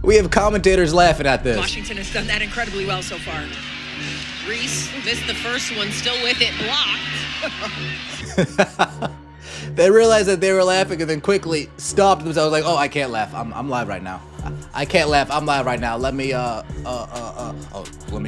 We have commentators laughing at this. Washington has done that incredibly well so far. Reese missed the first one, still with it blocked. They realized that they were laughing and then quickly stopped themselves like, oh, I can't laugh. I'm live right now. I can't laugh. I'm live right now. Let me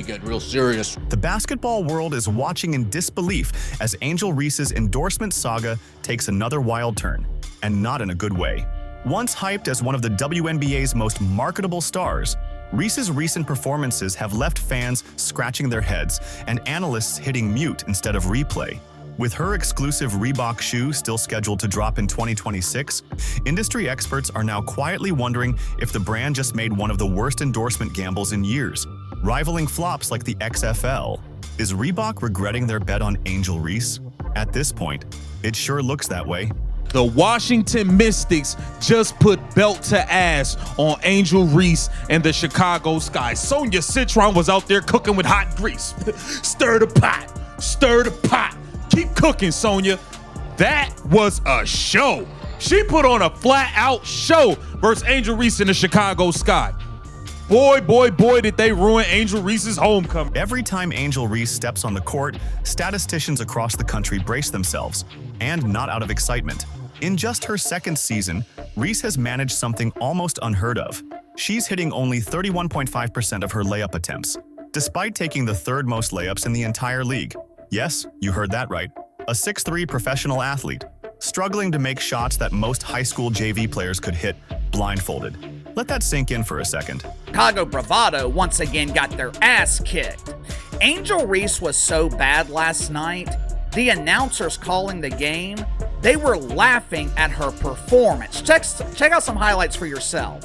get real serious. The basketball world is watching in disbelief as Angel Reese's endorsement saga takes another wild turn, and not in a good way. Once hyped as one of the WNBA's most marketable stars, Reese's recent performances have left fans scratching their heads and analysts hitting mute instead of replay. With her exclusive Reebok shoe still scheduled to drop in 2026, industry experts are now quietly wondering if the brand just made one of the worst endorsement gambles in years, rivaling flops like the XFL. Is Reebok regretting their bet on Angel Reese? At this point, it sure looks that way. The Washington Mystics just put belt to ass on Angel Reese and the Chicago Sky. Sonia Citron was out there cooking with hot grease. Stir the pot, stir the pot. Keep cooking, Sonia. That was a show. She put on a flat-out show versus Angel Reese and the Chicago Sky. Boy, did they ruin Angel Reese's homecoming. Every time Angel Reese steps on the court, statisticians across the country brace themselves, and not out of excitement. In just her second season, Reese has managed something almost unheard of. She's hitting only 31.5% of her layup attempts, despite taking the third most layups in the entire league. Yes, you heard that right. A 6'3" professional athlete, struggling to make shots that most high school JV players could hit blindfolded. Let that sink in for a second. Chicago Bravado once again got their ass kicked. Angel Reese was so bad last night, the announcers calling the game, they were laughing at her performance. Check out some highlights for yourself.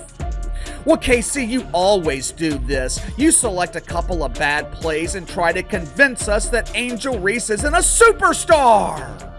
Well, KC, you always do this. You select a couple of bad plays and try to convince us that Angel Reese isn't a superstar.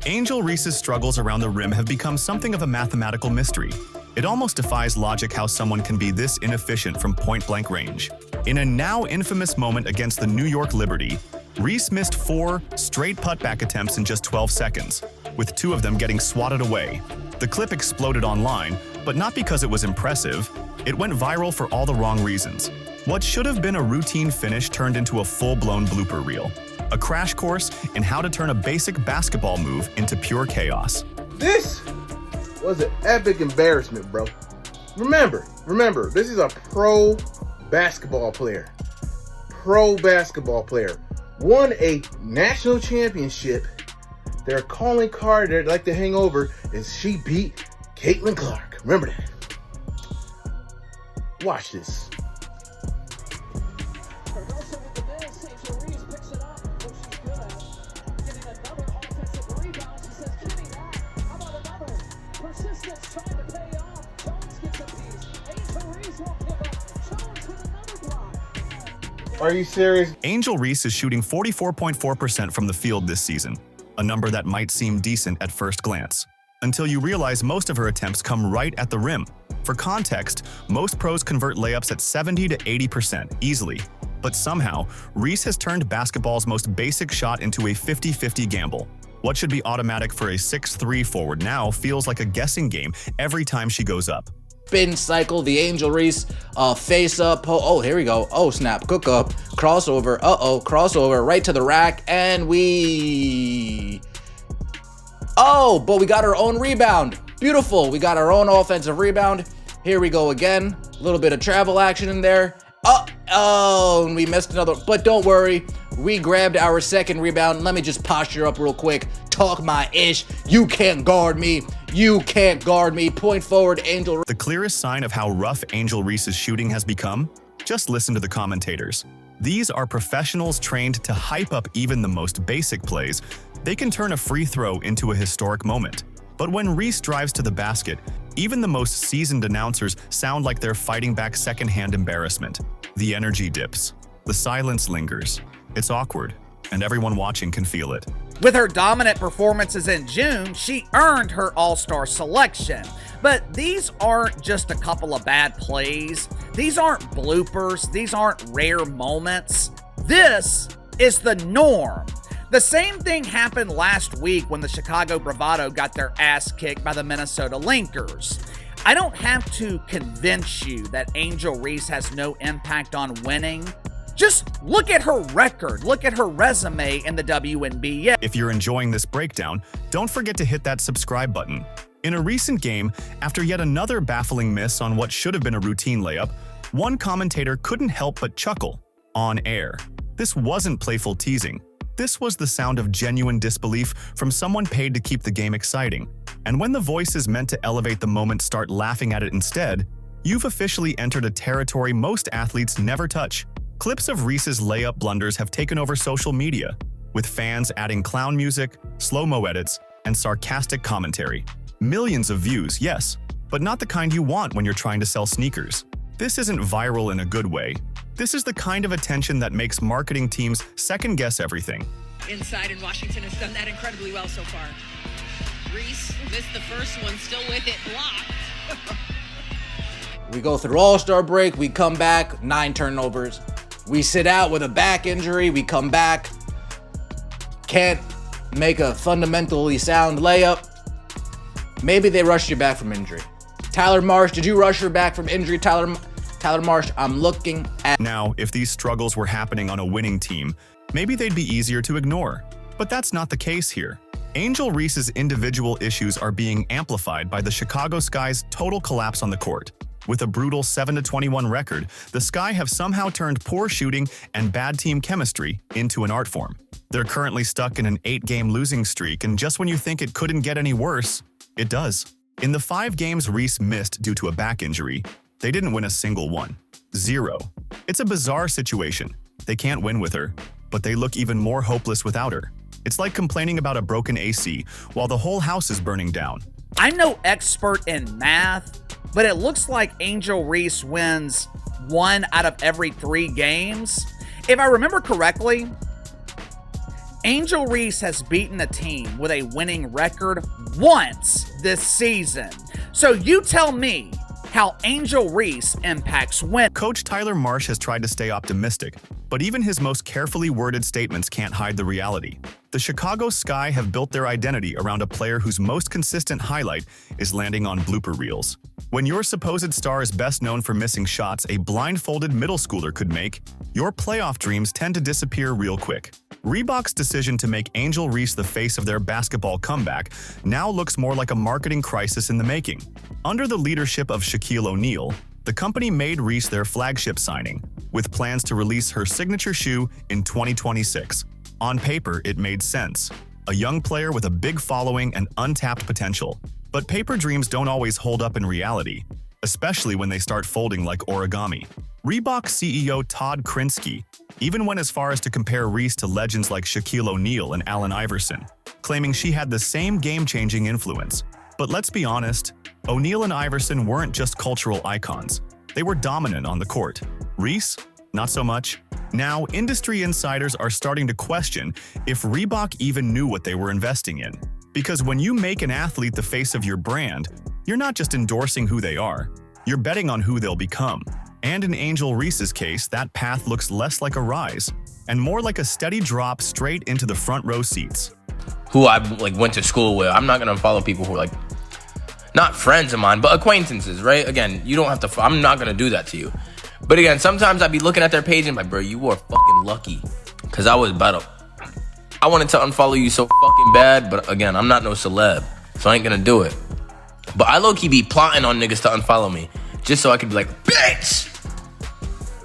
Angel Reese's struggles around the rim have become something of a mathematical mystery. It almost defies logic how someone can be this inefficient from point-blank range. In a now infamous moment against the New York Liberty, Reese missed 4 straight putback attempts in just 12 seconds, with 2 of them getting swatted away. The clip exploded online, but not because it was impressive. It went viral for all the wrong reasons. What should have been a routine finish turned into a full-blown blooper reel. A crash course in how to turn a basic basketball move into pure chaos. This was an epic embarrassment, bro. Remember, this is a pro basketball player. Won a national championship. Their calling card they'd like to hang over is she beat Caitlin Clark. Remember that. Watch this. Are you serious? Angel Reese is shooting 44.4% from the field this season, a number that might seem decent at first glance, until you realize most of her attempts come right at the rim. For context, most pros convert layups at 70 to 80% easily, but somehow, Reese has turned basketball's most basic shot into a 50-50 gamble. What should be automatic for a 6'3" forward now feels like a guessing game every time she goes up. Spin cycle, the Angel Reese face up. Oh, here we go. Oh, snap. Cook up. Crossover. Crossover. Right to the rack. And oh, but we got our own rebound. Beautiful. We got our own offensive rebound. Here we go again. A little bit of travel action in there. Oh, and we missed another. But don't worry. We grabbed our second rebound. Let me just posture up real quick. Talk my ish. You can't guard me. You can't guard me. Point forward, Angel. The clearest sign of how rough Angel Reese's shooting has become? Just listen to the commentators. These are professionals trained to hype up even the most basic plays. They can turn a free throw into a historic moment. But when Reese drives to the basket, even the most seasoned announcers sound like they're fighting back secondhand embarrassment. The energy dips. The silence lingers. It's awkward, and everyone watching can feel it. With her dominant performances in June, she earned her All-Star selection. But these aren't just a couple of bad plays. These aren't bloopers. These aren't rare moments. This is the norm. The same thing happened last week when the Chicago Bravado got their ass kicked by the Minnesota Linkers. I don't have to convince you that Angel Reese has no impact on winning. Just look at her record, look at her resume in the WNBA. If you're enjoying this breakdown, don't forget to hit that subscribe button. In a recent game, after yet another baffling miss on what should have been a routine layup, one commentator couldn't help but chuckle on air. This wasn't playful teasing. This was the sound of genuine disbelief from someone paid to keep the game exciting. And when the voices meant to elevate the moment start laughing at it instead, you've officially entered a territory most athletes never touch. Clips of Reese's layup blunders have taken over social media, with fans adding clown music, slow-mo edits, and sarcastic commentary. Millions of views, yes, but not the kind you want when you're trying to sell sneakers. This isn't viral in a good way. This is the kind of attention that makes marketing teams second-guess everything. Inside, and Washington has done that incredibly well so far. Reese missed the first one, still with it, blocked. We go through All-Star break, we come back, 9 turnovers. We sit out with a back injury, we come back, can't make a fundamentally sound layup. Maybe they rushed you back from injury. Tyler Marsh, did you rush her back from injury? Tyler Marsh, I'm looking at... Now, if these struggles were happening on a winning team, maybe they'd be easier to ignore. But that's not the case here. Angel Reese's individual issues are being amplified by the Chicago Sky's total collapse on the court. With a brutal 7-21 record, the Sky have somehow turned poor shooting and bad team chemistry into an art form. They're currently stuck in an 8-game losing streak, and just when you think it couldn't get any worse, it does. In the 5 games Reese missed due to a back injury, they didn't win a single one. 0. It's a bizarre situation. They can't win with her, but they look even more hopeless without her. It's like complaining about a broken AC while the whole house is burning down. I'm no expert in math, but it looks like Angel Reese wins 1 out of every 3 games. If I remember correctly, Angel Reese has beaten a team with a winning record once this season. So you tell me how Angel Reese impacts win. Coach Tyler Marsh has tried to stay optimistic, but even his most carefully worded statements can't hide the reality. The Chicago Sky have built their identity around a player whose most consistent highlight is landing on blooper reels. When your supposed star is best known for missing shots a blindfolded middle schooler could make, your playoff dreams tend to disappear real quick. Reebok's decision to make Angel Reese the face of their basketball comeback now looks more like a marketing crisis in the making. Under the leadership of Shaquille O'Neal, the company made Reese their flagship signing, with plans to release her signature shoe in 2026. On paper, it made sense. A young player with a big following and untapped potential. But paper dreams don't always hold up in reality, especially when they start folding like origami. Reebok CEO Todd Krinsky even went as far as to compare Reese to legends like Shaquille O'Neal and Allen Iverson, claiming she had the same game-changing influence. But let's be honest, O'Neal and Iverson weren't just cultural icons. They were dominant on the court. Reese? Not so much. Now, industry insiders are starting to question if Reebok even knew what they were investing in. Because when you make an athlete the face of your brand, you're not just endorsing who they are, you're betting on who they'll become. And in Angel Reese's case, that path looks less like a rise and more like a steady drop straight into the front row seats. Who I went to school with. I'm not gonna follow people who are not friends of mine, but acquaintances, right? Again, you don't have to, I'm not gonna do that to you. But again, sometimes I'd be looking at their page and bro, you were fucking lucky. Cause I wanted to unfollow you so fucking bad, but again, I'm not no celeb, so I ain't gonna do it. But I low-key be plotting on niggas to unfollow me, just so I could be like, bitch!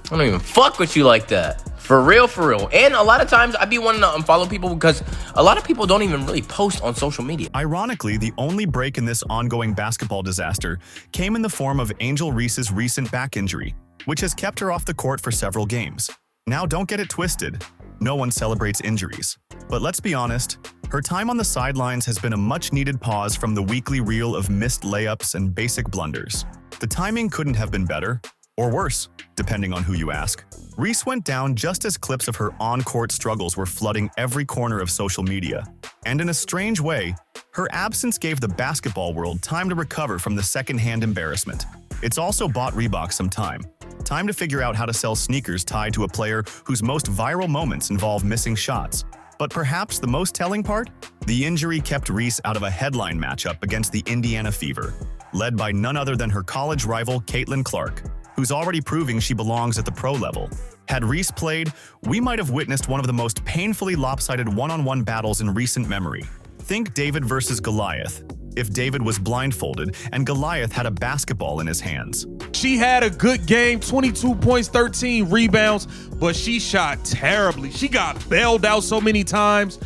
I don't even fuck with you like that. For real, for real. And a lot of times I be wanting to unfollow people because a lot of people don't even really post on social media. Ironically, the only break in this ongoing basketball disaster came in the form of Angel Reese's recent back injury, which has kept her off the court for several games. Now, don't get it twisted. No one celebrates injuries. But let's be honest, her time on the sidelines has been a much-needed pause from the weekly reel of missed layups and basic blunders. The timing couldn't have been better, or worse, depending on who you ask. Reese went down just as clips of her on-court struggles were flooding every corner of social media. And in a strange way, her absence gave the basketball world time to recover from the second-hand embarrassment. It's also bought Reebok some time. Time to figure out how to sell sneakers tied to a player whose most viral moments involve missing shots. But perhaps the most telling part? The injury kept Reese out of a headline matchup against the Indiana Fever. led by none other than her college rival Caitlin Clark, who's already proving she belongs at the pro level. Had Reese played, we might have witnessed one of the most painfully lopsided one-on-one battles in recent memory. Think David versus Goliath, if David was blindfolded and Goliath had a basketball in his hands. She had a good game, 22 points, 13 rebounds, but she shot terribly. She got bailed out so many times,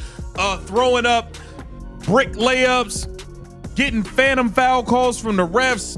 throwing up brick layups, getting phantom foul calls from the refs.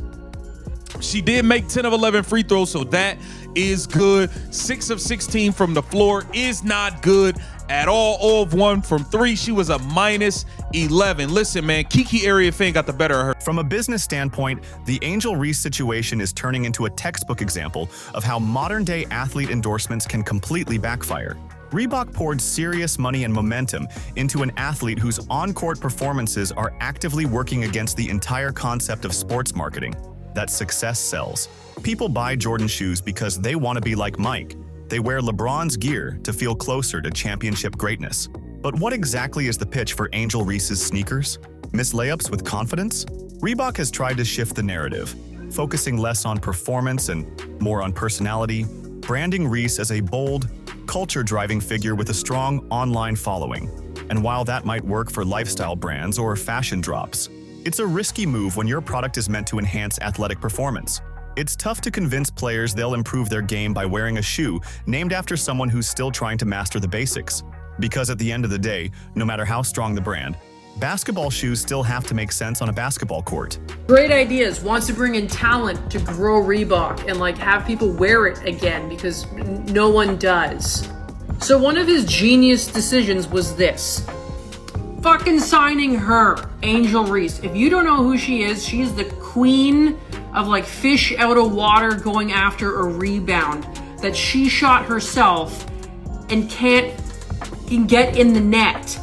She did make 10 of 11 free throws, so that is good. 6 of 16 from the floor is not good at all. 0 of 1 from 3. She was a minus 11. Listen, man, Kiki Area Fan got the better of her. From a business standpoint, the Angel Reese situation is turning into a textbook example of how modern-day athlete endorsements can completely backfire. Reebok poured serious money and momentum into an athlete whose on-court performances are actively working against the entire concept of sports marketing, that success sells. People buy Jordan shoes because they want to be like Mike. They wear LeBron's gear to feel closer to championship greatness. But what exactly is the pitch for Angel Reese's sneakers? Miss layups with confidence? Reebok has tried to shift the narrative, focusing less on performance and more on personality, branding Reese as a bold, culture-driving figure with a strong online following. And while that might work for lifestyle brands or fashion drops, it's a risky move when your product is meant to enhance athletic performance. It's tough to convince players they'll improve their game by wearing a shoe named after someone who's still trying to master the basics. Because at the end of the day, no matter how strong the brand, basketball shoes still have to make sense on a basketball court. Great ideas, wants to bring in talent to grow Reebok and have people wear it again because no one does. So one of his genius decisions was this. Fucking signing her, Angel Reese. If you don't know who she is, she's the queen of fish out of water going after a rebound that she shot herself and can get in the net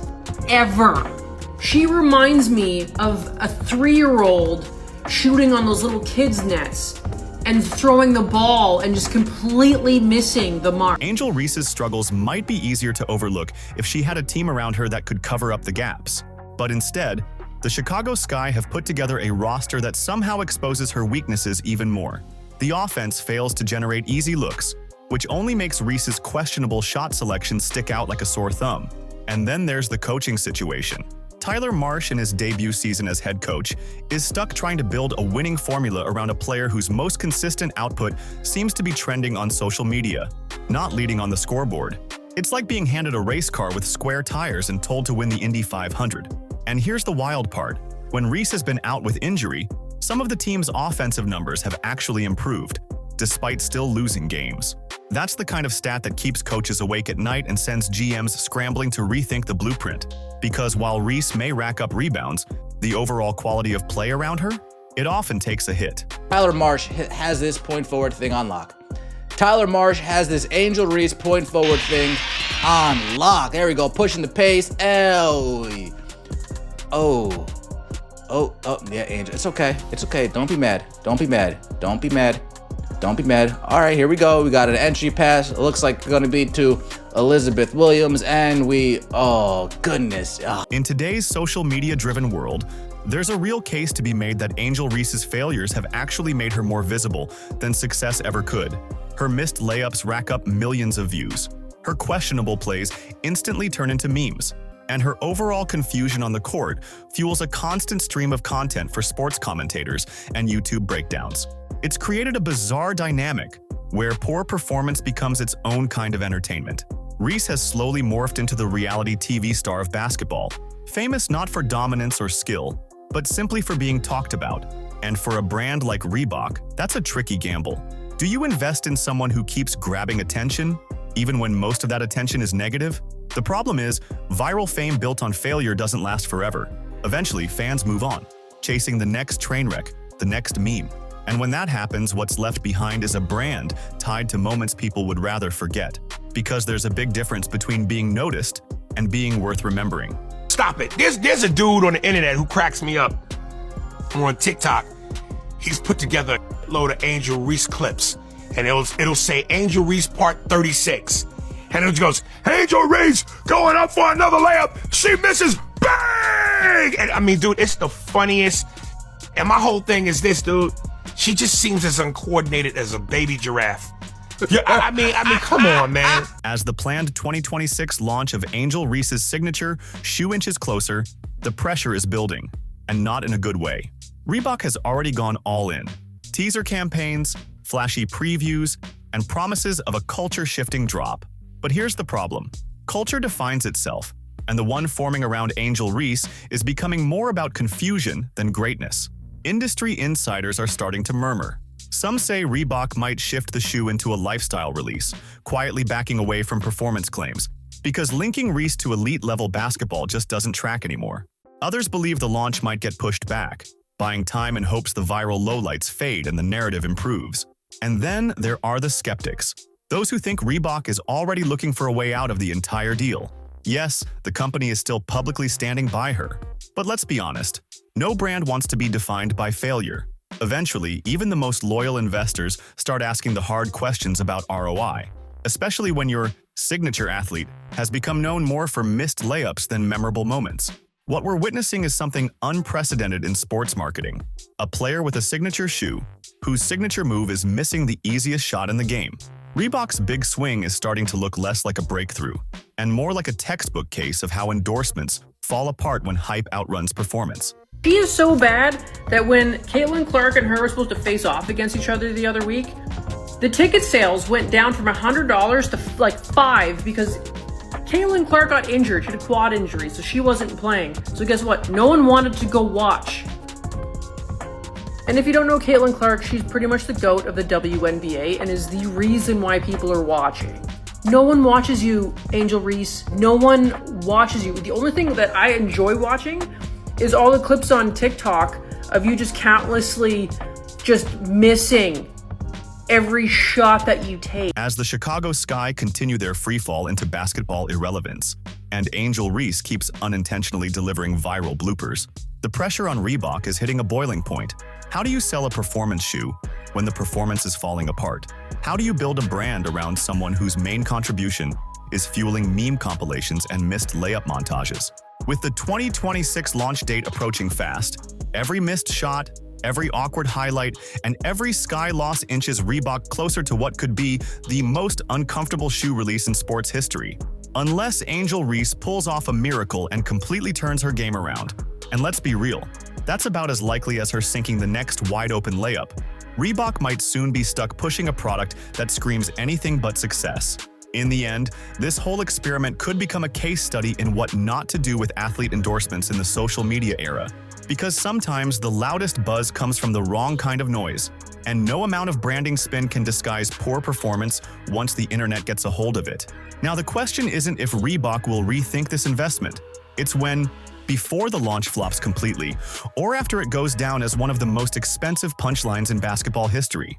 ever. She reminds me of a 3-year-old shooting on those little kids' nets and throwing the ball and just completely missing the mark. Angel Reese's struggles might be easier to overlook if she had a team around her that could cover up the gaps. But instead, the Chicago Sky have put together a roster that somehow exposes her weaknesses even more. The offense fails to generate easy looks, which only makes Reese's questionable shot selection stick out like a sore thumb. And then there's the coaching situation. Tyler Marsh, in his debut season as head coach, is stuck trying to build a winning formula around a player whose most consistent output seems to be trending on social media, not leading on the scoreboard. It's like being handed a race car with square tires and told to win the Indy 500. And here's the wild part. When Reese has been out with injury, some of the team's offensive numbers have actually improved, despite still losing games. That's the kind of stat that keeps coaches awake at night and sends GMs scrambling to rethink the blueprint. Because while Reese may rack up rebounds, the overall quality of play around her, it often takes a hit. Tyler Marsh has this point forward thing on lock. Tyler Marsh has this Angel Reese point forward thing on lock. There we go, pushing the pace. Oh, yeah, Angel. It's okay. It's okay. Don't be mad. Don't be mad. Don't be mad. Don't be mad. All right, here we go. We got an entry pass. It looks like it's going to be to Elizabeth Williams, and oh, goodness. Oh. In today's social media-driven world, there's a real case to be made that Angel Reese's failures have actually made her more visible than success ever could. Her missed layups rack up millions of views. Her questionable plays instantly turn into memes. And her overall confusion on the court fuels a constant stream of content for sports commentators and YouTube breakdowns. It's created a bizarre dynamic where poor performance becomes its own kind of entertainment. Reese has slowly morphed into the reality TV star of basketball, famous not for dominance or skill, but simply for being talked about. And for a brand like Reebok, that's a tricky gamble. Do you invest in someone who keeps grabbing attention, even when most of that attention is negative? The problem is, viral fame built on failure doesn't last forever. Eventually, fans move on, chasing the next train wreck, the next meme. And when that happens, what's left behind is a brand tied to moments people would rather forget. Because there's a big difference between being noticed and being worth remembering. Stop it. There's a dude on the internet who cracks me up. I'm on TikTok. He's put together a load of Angel Reese clips. And it'll say Angel Reese part 36. And it goes, Angel Reese going up for another layup. She misses. Bang! And I mean, dude, it's the funniest. And my whole thing is this, dude. She just seems as uncoordinated as a baby giraffe. Yeah, I mean, come on, man. As the planned 2026 launch of Angel Reese's signature shoe inches closer, the pressure is building, and not in a good way. Reebok has already gone all in. Teaser campaigns, flashy previews, and promises of a culture-shifting drop. But here's the problem. Culture defines itself, and the one forming around Angel Reese is becoming more about confusion than greatness. Industry insiders are starting to murmur. Some say Reebok might shift the shoe into a lifestyle release, quietly backing away from performance claims, because linking Reese to elite-level basketball just doesn't track anymore. Others believe the launch might get pushed back, buying time in hopes the viral lowlights fade and the narrative improves. And then there are the skeptics, those who think Reebok is already looking for a way out of the entire deal. Yes, the company is still publicly standing by her. But let's be honest, no brand wants to be defined by failure. Eventually, even the most loyal investors start asking the hard questions about ROI, especially when your signature athlete has become known more for missed layups than memorable moments. What we're witnessing is something unprecedented in sports marketing. A player with a signature shoe, whose signature move is missing the easiest shot in the game. Reebok's big swing is starting to look less like a breakthrough, and more like a textbook case of how endorsements fall apart when hype outruns performance. She is so bad that when Caitlin Clark and her were supposed to face off against each other the other week, the ticket sales went down from $100 to like $5 because Caitlin Clark got injured. She had a quad injury, so she wasn't playing. So guess what? No one wanted to go watch. And if you don't know Caitlin Clark, she's pretty much the GOAT of the WNBA and is the reason why people are watching. No one watches you, Angel Reese. No one watches you. The only thing that I enjoy watching is all the clips on TikTok of you just countlessly just missing every shot that you take. As the Chicago Sky continue their freefall into basketball irrelevance, and Angel Reese keeps unintentionally delivering viral bloopers, the pressure on Reebok is hitting a boiling point. How do you sell a performance shoe when the performance is falling apart? How do you build a brand around someone whose main contribution is fueling meme compilations and missed layup montages? With the 2026 launch date approaching fast, every missed shot, every awkward highlight, and every Sky loss inches Reebok closer to what could be the most uncomfortable shoe release in sports history. Unless Angel Reese pulls off a miracle and completely turns her game around. And let's be real, that's about as likely as her sinking the next wide-open layup. Reebok might soon be stuck pushing a product that screams anything but success. In the end, this whole experiment could become a case study in what not to do with athlete endorsements in the social media era. Because sometimes the loudest buzz comes from the wrong kind of noise, and no amount of branding spin can disguise poor performance once the internet gets a hold of it. Now, the question isn't if Reebok will rethink this investment. It's when, before the launch flops completely, or after it goes down as one of the most expensive punchlines in basketball history.